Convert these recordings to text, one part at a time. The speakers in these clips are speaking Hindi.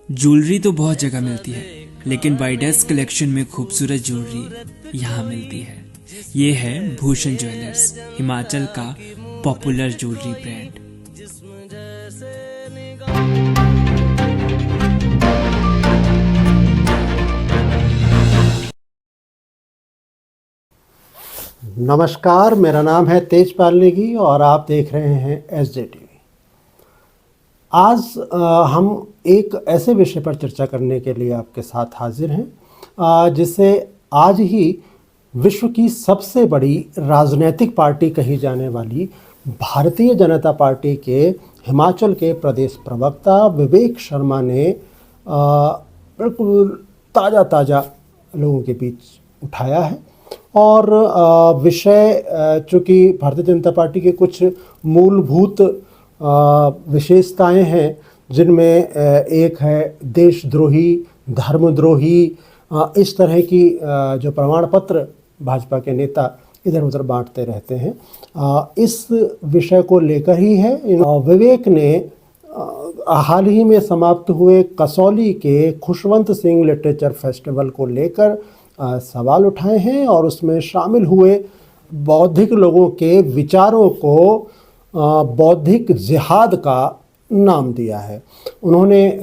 ज्वेलरी तो बहुत जगह मिलती है, लेकिन बाइडस कलेक्शन में खूबसूरत ज्वेलरी यहाँ मिलती है। ये है भूषण ज्वेलर्स, हिमाचल का पॉपुलर ज्वेलरी ब्रांड। नमस्कार, मेरा नाम है तेजपाल नेगी और आप देख रहे हैं SJTV। आज हम एक ऐसे विषय पर चर्चा करने के लिए आपके साथ हाजिर हैं जिसे आज ही विश्व की सबसे बड़ी राजनीतिक पार्टी कही जाने वाली भारतीय जनता पार्टी के हिमाचल के प्रदेश प्रवक्ता विवेक शर्मा ने बिल्कुल ताज़ा लोगों के बीच उठाया है। और विषय चूँकि भारतीय जनता पार्टी के कुछ मूलभूत विशेषताएं हैं, जिनमें एक है देशद्रोही, धर्मद्रोही, इस तरह की जो प्रमाण पत्र भाजपा के नेता इधर उधर बांटते रहते हैं, इस विषय को लेकर ही है। विवेक ने हाल ही में समाप्त हुए कसौली के खुशवंत सिंह लिटरेचर फेस्टिवल को लेकर सवाल उठाए हैं और उसमें शामिल हुए बौद्धिक लोगों के विचारों को बौद्धिक जिहाद का नाम दिया है। उन्होंने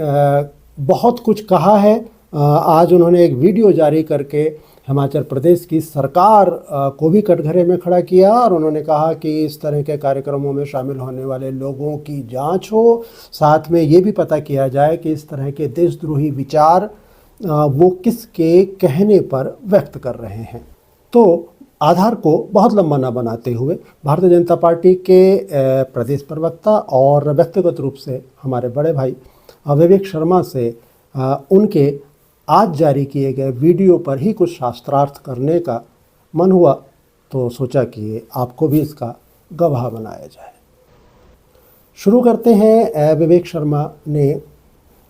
बहुत कुछ कहा है। आज उन्होंने एक वीडियो जारी करके हिमाचल प्रदेश की सरकार को भी कटघरे में खड़ा किया और उन्होंने कहा कि इस तरह के कार्यक्रमों में शामिल होने वाले लोगों की जांच हो, साथ में ये भी पता किया जाए कि इस तरह के देशद्रोही विचार वो किसके कहने पर व्यक्त कर रहे हैं। तो आधार को बहुत लंबा ना बनाते हुए भारतीय जनता पार्टी के प्रदेश प्रवक्ता और व्यक्तिगत रूप से हमारे बड़े भाई विवेक शर्मा से उनके आज जारी किए गए वीडियो पर ही कुछ शास्त्रार्थ करने का मन हुआ, तो सोचा कि आपको भी इसका गवाह बनाया जाए। शुरू करते हैं विवेक शर्मा ने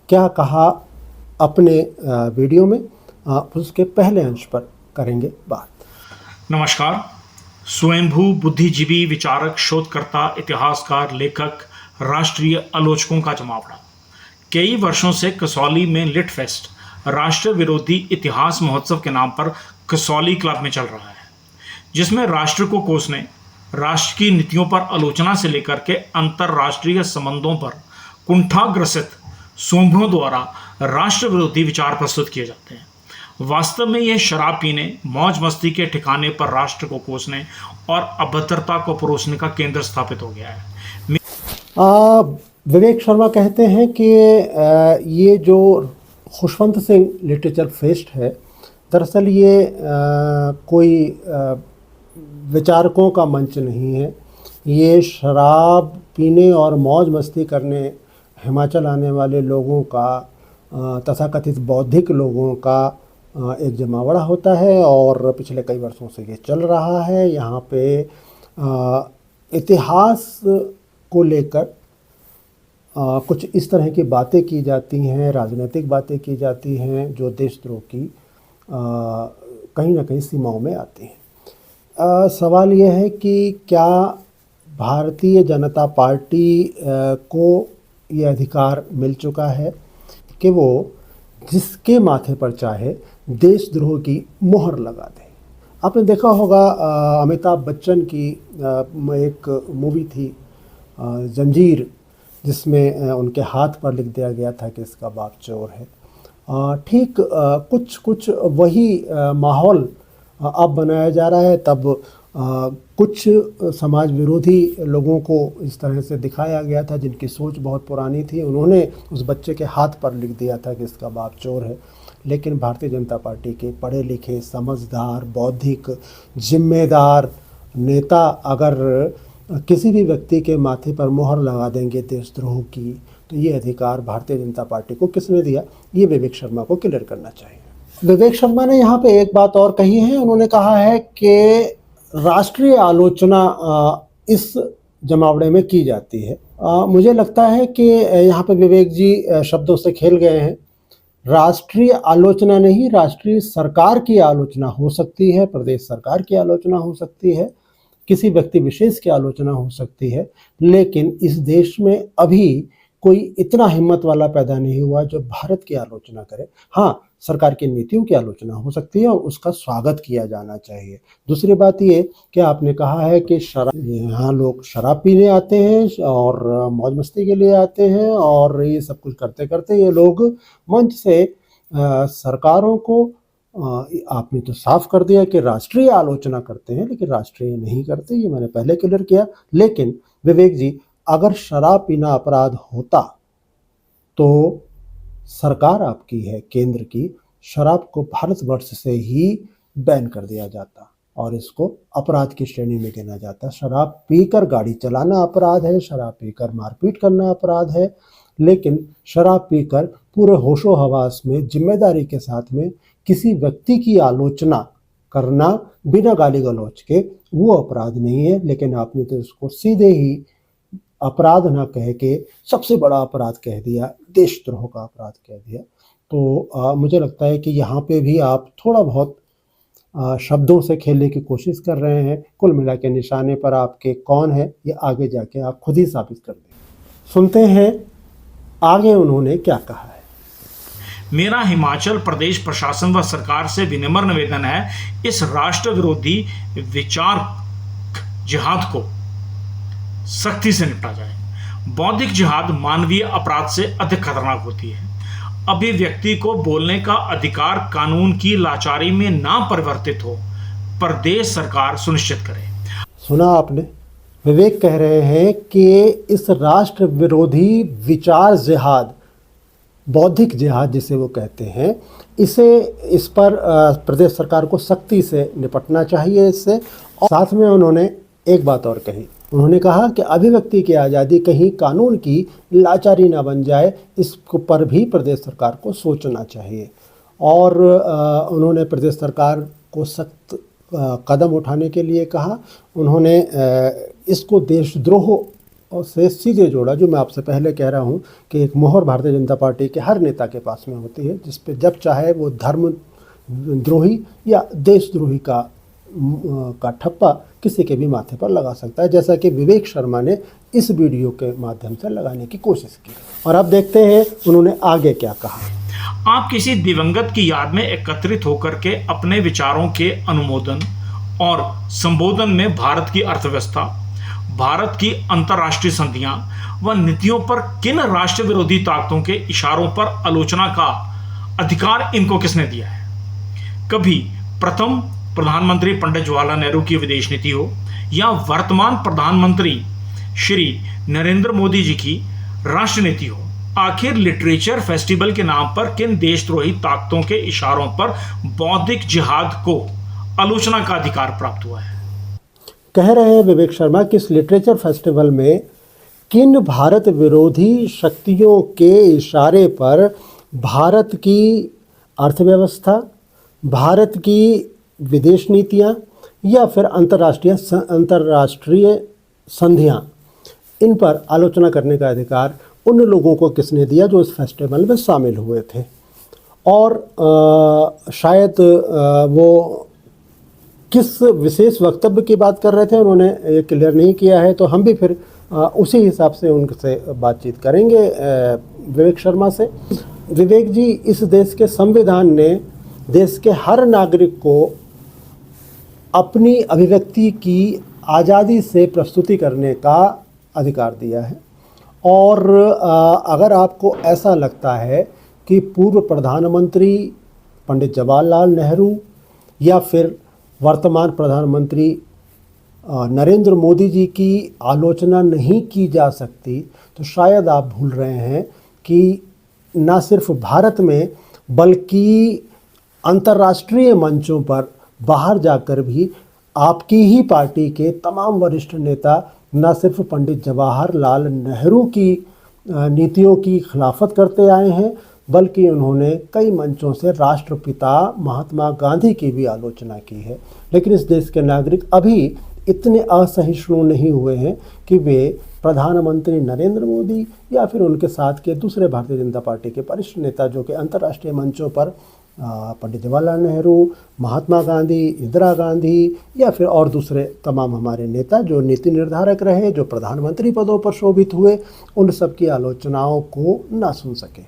क्या कहा अपने वीडियो में, उसके पहले अंश पर करेंगे बात। नमस्कार। स्वयंभू बुद्धिजीवी, विचारक, शोधकर्ता, इतिहासकार, लेखक, राष्ट्रीय आलोचकों का जमावड़ा। कई वर्षों से कसौली में लिट फेस्ट, राष्ट्र विरोधी इतिहास महोत्सव के नाम पर कसौली क्लब में चल रहा है, जिसमें राष्ट्र को कोसने, राष्ट्र की नीतियों पर आलोचना से लेकर के अंतर्राष्ट्रीय संबंधों पर कुंठाग्रसित स्वयंभुओं द्वारा राष्ट्र विरोधी विचार प्रस्तुत किए जाते हैं। वास्तव में यह शराब पीने, मौज मस्ती के ठिकाने पर राष्ट्र को कोसने और अभद्रता को परोसने का केंद्र स्थापित हो गया है। विवेक शर्मा कहते हैं कि ये जो खुशवंत सिंह लिटरेचर फेस्ट है, दरअसल ये कोई विचारकों का मंच नहीं है। ये शराब पीने और मौज मस्ती करने हिमाचल आने वाले लोगों का, तथाकथित बौद्धिक लोगों का एक जमावड़ा होता है और पिछले कई वर्षों से ये चल रहा है। यहाँ पे इतिहास को लेकर कुछ इस तरह की बातें की जाती हैं, राजनीतिक बातें की जाती हैं, जो देशद्रोह की कहीं ना कहीं सीमाओं में आती हैं। सवाल यह है कि क्या भारतीय जनता पार्टी को ये अधिकार मिल चुका है कि वो जिसके माथे पर चाहे देशद्रोह की मोहर लगा दे। आपने देखा होगा अमिताभ बच्चन की एक मूवी थी जंजीर, जिसमें उनके हाथ पर लिख दिया गया था कि इसका बाप चोर है। ठीक कुछ वही माहौल अब बनाया जा रहा है। तब कुछ समाज विरोधी लोगों को इस तरह से दिखाया गया था जिनकी सोच बहुत पुरानी थी। उन्होंने उस बच्चे के हाथ पर लिख दिया था कि इसका बाप चोर है। लेकिन भारतीय जनता पार्टी के पढ़े लिखे, समझदार, बौद्धिक, जिम्मेदार नेता अगर किसी भी व्यक्ति के माथे पर मोहर लगा देंगे देशद्रोह की, तो ये अधिकार भारतीय जनता पार्टी को किसने दिया, ये विवेक शर्मा को क्लियर करना चाहिए। विवेक शर्मा ने यहाँ पे एक बात और कही है। उन्होंने कहा है कि राष्ट्रीय आलोचना इस जमावड़े में की जाती है। मुझे लगता है कि यहाँ पे विवेक जी शब्दों से खेल गए हैं। राष्ट्रीय आलोचना नहीं, राष्ट्रीय सरकार की आलोचना हो सकती है, प्रदेश सरकार की आलोचना हो सकती है, किसी व्यक्ति विशेष की आलोचना हो सकती है, लेकिन इस देश में अभी कोई इतना हिम्मत वाला पैदा नहीं हुआ जो भारत की आलोचना करे। हाँ, सरकार की नीतियों की आलोचना हो सकती है और उसका स्वागत किया जाना चाहिए। दूसरी बात ये कि आपने कहा है कि यहाँ लोग शराब पीने आते हैं और मौज मस्ती के लिए आते हैं और ये सब कुछ करते करते ये लोग मंच से सरकारों को आपने तो साफ कर दिया कि राष्ट्रीय आलोचना करते हैं, लेकिन राष्ट्रीय नहीं करते, ये मैंने पहले क्लियर किया। लेकिन विवेक जी, अगर शराब पीना अपराध होता तो सरकार आपकी है केंद्र की, शराब को भारतवर्ष से ही बैन कर दिया जाता और इसको अपराध की श्रेणी में गिना जाता। शराब पीकर गाड़ी चलाना अपराध है, शराब पीकर मारपीट करना अपराध है, लेकिन शराब पीकर पूरे होशो हवास में जिम्मेदारी के साथ में किसी व्यक्ति की आलोचना करना बिना गाली गलौज के वो अपराध नहीं है। लेकिन आपने तो इसको सीधे ही अपराध ना कह के सबसे बड़ा अपराध कह दिया, देशद्रोह का अपराध कह दिया। तो मुझे लगता है कि यहाँ पे भी आप थोड़ा बहुत शब्दों से खेलने की कोशिश कर रहे हैं। कुल मिला के निशाने पर आपके कौन है ये आगे जाके आप खुद ही साबित कर दें। सुनते हैं आगे उन्होंने क्या कहा है। मेरा हिमाचल प्रदेश प्रशासन व सरकार से विनम्र निवेदन है, इस राष्ट्र विरोधी विचार जिहाद को सख्ती से निपटा जाए। बौद्धिक जिहाद मानवीय अपराध से अधिक खतरनाक होती है। अभिव्यक्ति को बोलने का अधिकार कानून की लाचारी में ना परिवर्तित हो, प्रदेश सरकार सुनिश्चित करे। सुना आपने, विवेक कह रहे हैं कि इस राष्ट्र विरोधी विचार जिहाद, बौद्धिक जिहाद जिसे वो कहते हैं, इस पर प्रदेश सरकार को सख्ती से निपटना चाहिए इससे। और साथ में उन्होंने एक बात और कही, उन्होंने कहा कि अभिव्यक्ति की आज़ादी कहीं कानून की लाचारी ना बन जाए, इस पर भी प्रदेश सरकार को सोचना चाहिए। और उन्होंने प्रदेश सरकार को सख्त कदम उठाने के लिए कहा। उन्होंने इसको देशद्रोह से सीधे जोड़ा, जो मैं आपसे पहले कह रहा हूँ कि एक मोहर भारतीय जनता पार्टी के हर नेता के पास में होती है, जिस पे जब चाहे वो धर्मद्रोही या देशद्रोही का ठप्पा किसी के भी माथे पर लगा सकता है, जैसा कि विवेक शर्मा ने इस वीडियो के माध्यम से लगाने की कोशिश की। और अब देखते हैं उन्होंने आगे क्या कहा। आप किसी दिवंगत की याद में एकत्रित होकर के अपने विचारों के अनुमोदन और संबोधन में भारत की अर्थव्यवस्था, भारत की अंतर्राष्ट्रीय संधियां व नीतियों पर किन राष्ट्र विरोधी ताकतों के इशारों पर आलोचना का अधिकार इनको किसने दिया है? कभी प्रथम प्रधानमंत्री पंडित जवाहरलाल नेहरू की विदेश नीति हो या वर्तमान प्रधानमंत्री श्री नरेंद्र मोदी जी की राष्ट्र नीति हो, आखिर लिटरेचर फेस्टिवल के नाम पर किन देशद्रोही ताकतों के इशारों पर बौद्धिक जिहाद को आलोचना का अधिकार प्राप्त हुआ है? कह रहे हैं विवेक शर्मा कि इस लिटरेचर फेस्टिवल में किन भारत विरोधी शक्तियों के इशारे पर भारत की अर्थव्यवस्था, भारत की विदेश नीतियाँ या फिर अंतर्राष्ट्रीय संधियाँ, इन पर आलोचना करने का अधिकार उन लोगों को किसने दिया जो इस फेस्टिवल में शामिल हुए थे। और शायद वो किस विशेष वक्तव्य की बात कर रहे थे उन्होंने ये क्लियर नहीं किया है, तो हम भी फिर उसी हिसाब से उनसे बातचीत करेंगे विवेक शर्मा से। विवेक जी, इस देश के संविधान ने देश के हर नागरिक को अपनी अभिव्यक्ति की आज़ादी से प्रस्तुति करने का अधिकार दिया है। और अगर आपको ऐसा लगता है कि पूर्व प्रधानमंत्री पंडित जवाहरलाल नेहरू या फिर वर्तमान प्रधानमंत्री नरेंद्र मोदी जी की आलोचना नहीं की जा सकती, तो शायद आप भूल रहे हैं कि न सिर्फ भारत में बल्कि अंतर्राष्ट्रीय मंचों पर बाहर जाकर भी आपकी ही पार्टी के तमाम वरिष्ठ नेता न सिर्फ पंडित जवाहरलाल नेहरू की नीतियों की खिलाफत करते आए हैं, बल्कि उन्होंने कई मंचों से राष्ट्रपिता महात्मा गांधी की भी आलोचना की है। लेकिन इस देश के नागरिक अभी इतने असहिष्णु नहीं हुए हैं कि वे प्रधानमंत्री नरेंद्र मोदी या फिर उनके साथ के दूसरे भारतीय जनता पार्टी के वरिष्ठ नेता जो कि अंतर्राष्ट्रीय मंचों पर पंडित जवाहरलाल नेहरू, महात्मा गांधी, इंदिरा गांधी या फिर और दूसरे तमाम हमारे नेता जो नीति निर्धारक रहे, जो प्रधानमंत्री पदों पर शोभित हुए, उन सब की आलोचनाओं को ना सुन सके।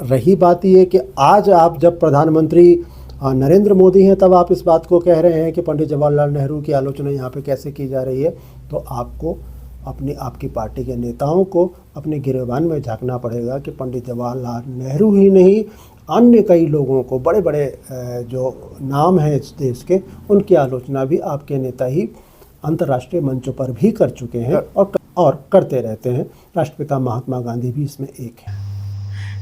रही बात ये कि आज आप जब प्रधानमंत्री नरेंद्र मोदी हैं तब आप इस बात को कह रहे हैं कि पंडित जवाहरलाल नेहरू की आलोचना यहाँ पे कैसे की जा रही है, तो आपको आपकी पार्टी के नेताओं को अपने गिरेबान में झांकना पड़ेगा कि पंडित जवाहरलाल नेहरू ही नहीं, अन्य कई लोगों को, बड़े बड़े जो नाम हैं इस देश के, उनकी आलोचना भी आपके नेता ही अंतर्राष्ट्रीय मंचों पर भी कर चुके हैं और करते रहते हैं। राष्ट्रपिता महात्मा गांधी भी इसमें एक है।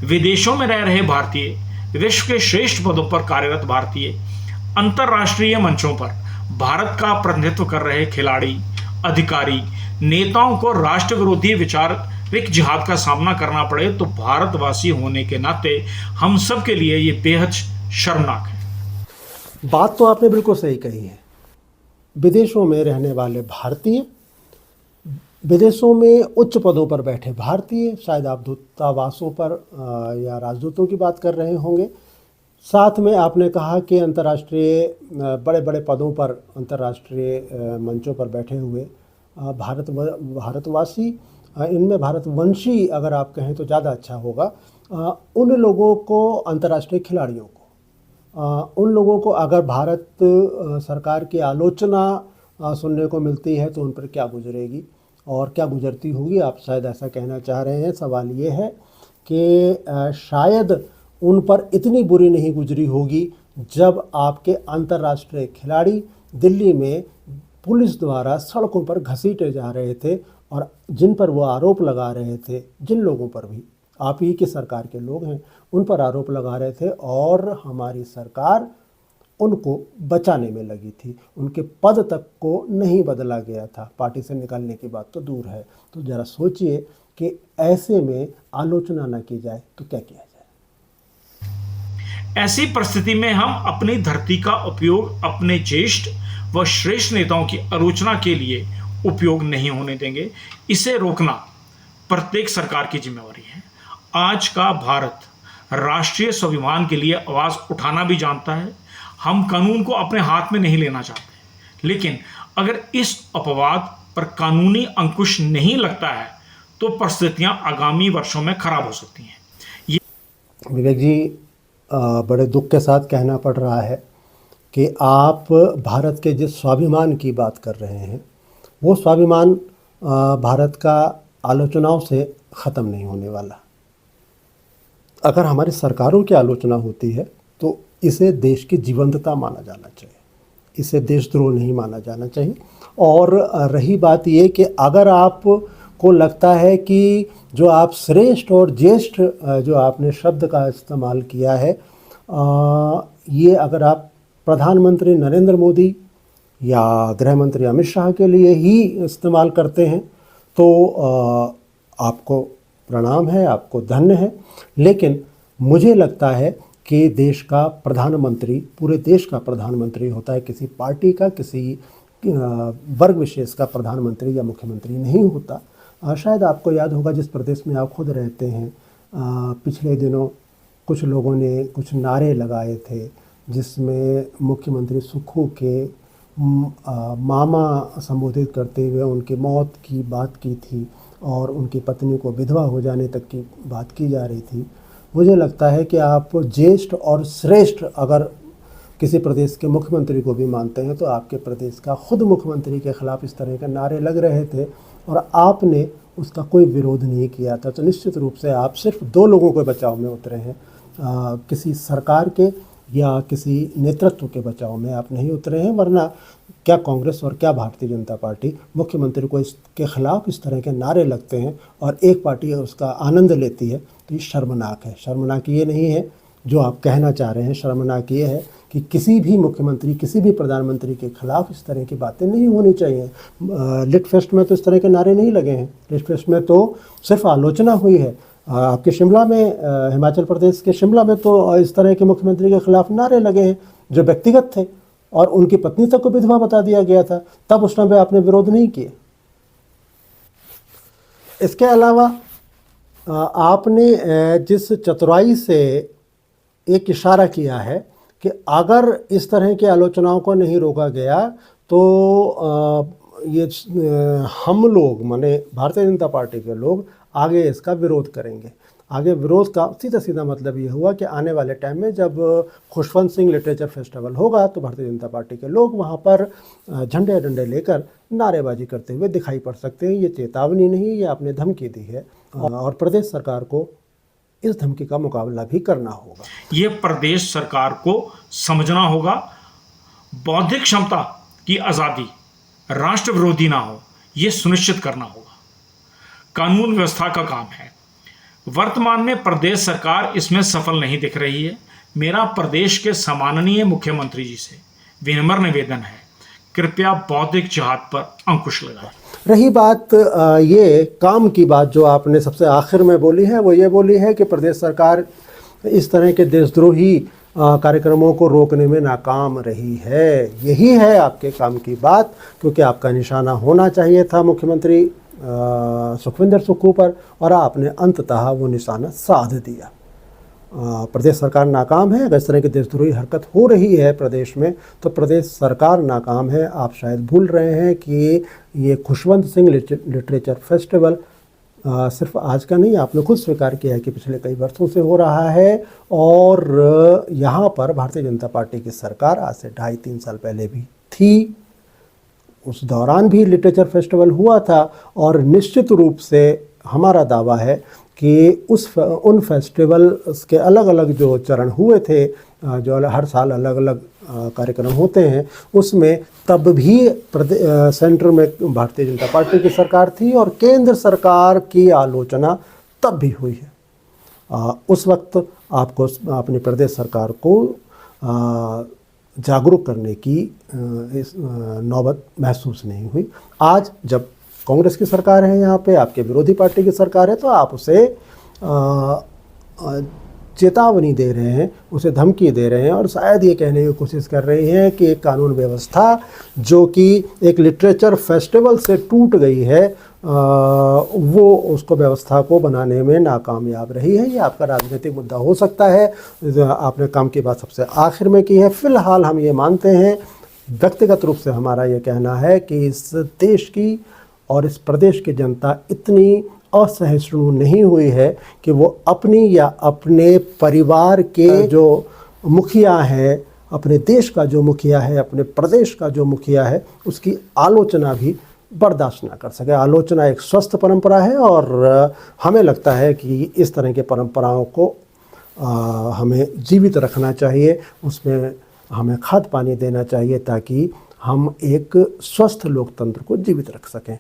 विदेशों में रह रहे भारतीय, विश्व के श्रेष्ठ पदों पर कार्यरत भारतीय, अंतर्राष्ट्रीय मंचों पर भारत का प्रतिनिधित्व कर रहे खिलाड़ी, अधिकारी, नेताओं को राष्ट्र विरोधी विचारिक जिहाद का सामना करना पड़े तो भारतवासी होने के नाते हम सब के लिए ये बेहद शर्मनाक है। बात तो आपने बिल्कुल सही कही है। विदेशों में रहने वाले भारतीय, विदेशों में उच्च पदों पर बैठे भारतीय, शायद आप दूतावासों पर या राजदूतों की बात कर रहे होंगे, साथ में आपने कहा कि अंतर्राष्ट्रीय बड़े बड़े पदों पर, अंतर्राष्ट्रीय मंचों पर बैठे हुए भारतवासी, इनमें भारतवंशी अगर आप कहें तो ज़्यादा अच्छा होगा, उन लोगों को, अंतर्राष्ट्रीय खिलाड़ियों को, उन लोगों को अगर भारत सरकार की आलोचना सुनने को मिलती है तो उन पर क्या गुजरेगी और क्या गुजरती होगी, आप शायद ऐसा कहना चाह रहे हैं। सवाल ये है कि शायद उन पर इतनी बुरी नहीं गुजरी होगी जब आपके अंतर्राष्ट्रीय खिलाड़ी दिल्ली में पुलिस द्वारा सड़कों पर घसीटे जा रहे थे और जिन पर वो आरोप लगा रहे थे, जिन लोगों पर भी आप ही की सरकार के लोग हैं, उन पर आरोप लगा रहे थे और हमारी सरकार उनको बचाने में लगी थी, उनके पद तक को नहीं बदला गया था, पार्टी से निकालने की बात तो दूर है। तो ज़रा सोचिए कि ऐसे में आलोचना न की जाए तो क्या किया जाए। ऐसी परिस्थिति में हम अपनी धरती का उपयोग अपने ज्येष्ठ व श्रेष्ठ नेताओं की आलोचना के लिए उपयोग नहीं होने देंगे। इसे रोकना प्रत्येक सरकार की जिम्मेवारी है। आज का भारत राष्ट्रीय स्वाभिमान के लिए आवाज़ उठाना भी जानता है। हम कानून को अपने हाथ में नहीं लेना चाहते, लेकिन अगर इस अपवाद पर कानूनी अंकुश नहीं लगता है तो परिस्थितियां आगामी वर्षों में खराब हो सकती हैं। विवेक जी, बड़े दुख के साथ कहना पड़ रहा है कि आप भारत के जिस स्वाभिमान की बात कर रहे हैं, वो स्वाभिमान भारत का आलोचनाओं से ख़त्म नहीं होने वाला। अगर हमारी सरकारों की आलोचना होती है तो इसे देश की जीवंतता माना जाना चाहिए, इसे देशद्रोह नहीं माना जाना चाहिए। और रही बात ये कि अगर आपको लगता है कि जो आप श्रेष्ठ और ज्येष्ठ जो आपने शब्द का इस्तेमाल किया है, ये अगर आप प्रधानमंत्री नरेंद्र मोदी या गृह मंत्री अमित शाह के लिए ही इस्तेमाल करते हैं तो आपको प्रणाम है, आपको धन्य है। लेकिन मुझे लगता है कि देश का प्रधानमंत्री पूरे देश का प्रधानमंत्री होता है, किसी पार्टी का, किसी वर्ग विशेष का प्रधानमंत्री या मुख्यमंत्री नहीं होता। शायद आपको याद होगा जिस प्रदेश में आप खुद रहते हैं, पिछले दिनों कुछ लोगों ने कुछ नारे लगाए थे जिसमें मुख्यमंत्री सुक्खू के मामा संबोधित करते हुए उनकी मौत की बात की थी और उनकी पत्नी को विधवा हो जाने तक की बात की जा रही थी। मुझे लगता है कि आप ज्येष्ठ और श्रेष्ठ अगर किसी प्रदेश के मुख्यमंत्री को भी मानते हैं तो आपके प्रदेश का खुद मुख्यमंत्री के खिलाफ इस तरह के नारे लग रहे थे और आपने उसका कोई विरोध नहीं किया था। तो निश्चित रूप से आप सिर्फ दो लोगों के बचाव में उतरे हैं, किसी सरकार के या किसी नेतृत्व के बचाव में आप नहीं उतरे हैं। वरना क्या कांग्रेस और क्या भारतीय जनता पार्टी मुख्यमंत्री को इसके खिलाफ इस तरह के नारे लगते हैं और एक पार्टी उसका आनंद लेती है, तो ये शर्मनाक है। शर्मनाक ये नहीं है जो आप कहना चाह रहे हैं, शर्मनाक ये है कि किसी भी मुख्यमंत्री, किसी भी प्रधानमंत्री के खिलाफ इस तरह की बातें नहीं होनी चाहिए। लिट फेस्ट में तो इस तरह के नारे नहीं लगे हैं, लिट फेस्ट में तो सिर्फ आलोचना हुई है। आपके शिमला में, हिमाचल प्रदेश के शिमला में तो इस तरह के मुख्यमंत्री के खिलाफ नारे लगे हैं जो व्यक्तिगत थे और उनकी पत्नी तक को विधवा बता दिया गया था, तब उस समय आपने विरोध नहीं किए। इसके अलावा आपने जिस चतुराई से एक इशारा किया है कि अगर इस तरह की आलोचनाओं को नहीं रोका गया तो हम लोग माने भारतीय जनता पार्टी के लोग आगे इसका विरोध करेंगे। आगे विरोध का सीधा सीधा मतलब ये हुआ कि आने वाले टाइम में जब खुशवंत सिंह लिटरेचर फेस्टिवल होगा तो भारतीय जनता पार्टी के लोग वहाँ पर झंडे डंडे लेकर नारेबाजी करते हुए दिखाई पड़ सकते हैं। ये चेतावनी नहीं, ये आपने धमकी दी है और प्रदेश सरकार को इस धमकी का मुकाबला भी करना होगा। ये प्रदेश सरकार को समझना होगा, बौद्धिक क्षमता की आज़ादी राष्ट्र विरोधी ना हो, ये सुनिश्चित करना होगा। कानून व्यवस्था का काम है। वर्तमान में प्रदेश सरकार इसमें सफल नहीं दिख रही है। मेरा प्रदेश के सम्माननीय मुख्यमंत्री जी से विनम्र निवेदन है, कृपया बौद्धिक जिहाद पर अंकुश लगाएं। रही बात ये काम की बात जो आपने सबसे आखिर में बोली है, वो ये बोली है कि प्रदेश सरकार इस तरह के देशद्रोही कार्यक्रमों को रोकने में नाकाम रही है। यही है आपके काम की बात, क्योंकि आपका निशाना होना चाहिए था मुख्यमंत्री सुखविंदर सुक्खू पर और आपने अंततः वो निशाना साध दिया। प्रदेश सरकार नाकाम है। अगर इस तरह की देशद्रोही हरकत हो रही है प्रदेश में तो प्रदेश सरकार नाकाम है। आप शायद भूल रहे हैं कि ये खुशवंत सिंह लिटरेचर फेस्टिवल सिर्फ आज का नहीं, आपने खुद स्वीकार किया है कि पिछले कई वर्षों से हो रहा है और यहाँ पर भारतीय जनता पार्टी की सरकार आज से 2.5-3 साल पहले भी थी। उस दौरान भी लिटरेचर फेस्टिवल हुआ था और निश्चित रूप से हमारा दावा है कि उन फेस्टिवल के अलग अलग जो चरण हुए थे, जो हर साल अलग अलग कार्यक्रम होते हैं, उसमें तब भी सेंटर में भारतीय जनता पार्टी की सरकार थी और केंद्र सरकार की आलोचना तब भी हुई है। उस वक्त आपको अपनी प्रदेश सरकार को जागरूक करने की इस नौबत महसूस नहीं हुई। आज जब कांग्रेस की सरकार है, यहाँ पे आपके विरोधी पार्टी की सरकार है, तो आप उसे चेतावनी दे रहे हैं, उसे धमकी दे रहे हैं और शायद ये कहने की कोशिश कर रहे हैं कि एक कानून व्यवस्था जो कि एक लिटरेचर फेस्टिवल से टूट गई है, वो उसको व्यवस्था को बनाने में नाकामयाब रही है। ये आपका राजनीतिक मुद्दा हो सकता है। आपने काम की बात सबसे आखिर में की है। फिलहाल हम ये मानते हैं, व्यक्तिगत रूप से हमारा ये कहना है कि इस देश की और इस प्रदेश की जनता इतनी असहिष्णु नहीं हुई है कि वो अपनी या अपने परिवार के जो मुखिया है, अपने देश का जो मुखिया है, अपने प्रदेश का जो मुखिया है, उसकी आलोचना भी बर्दाश्त ना कर सके। आलोचना एक स्वस्थ परंपरा है और हमें लगता है कि इस तरह के परंपराओं को हमें जीवित रखना चाहिए, उसमें हमें खाद पानी देना चाहिए ताकि हम एक स्वस्थ लोकतंत्र को जीवित रख सकें।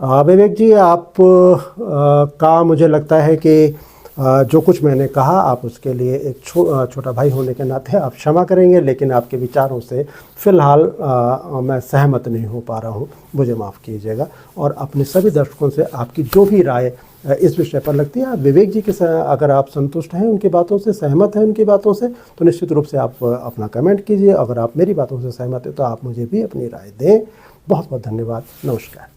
विवेक जी, आप का मुझे लगता है कि जो कुछ मैंने कहा आप उसके लिए एक छोटा भाई होने के नाते आप क्षमा करेंगे, लेकिन आपके विचारों से फ़िलहाल मैं सहमत नहीं हो पा रहा हूँ, मुझे माफ़ कीजिएगा। और अपने सभी दर्शकों से आपकी जो भी राय इस विषय पर लगती है, आप विवेक जी के अगर आप संतुष्ट हैं उनकी बातों से, सहमत हैं उनकी बातों से, तो निश्चित रूप से आप अपना कमेंट कीजिए। अगर आप मेरी बातों से सहमत हैं तो आप मुझे भी अपनी राय दें। बहुत बहुत धन्यवाद। नमस्कार।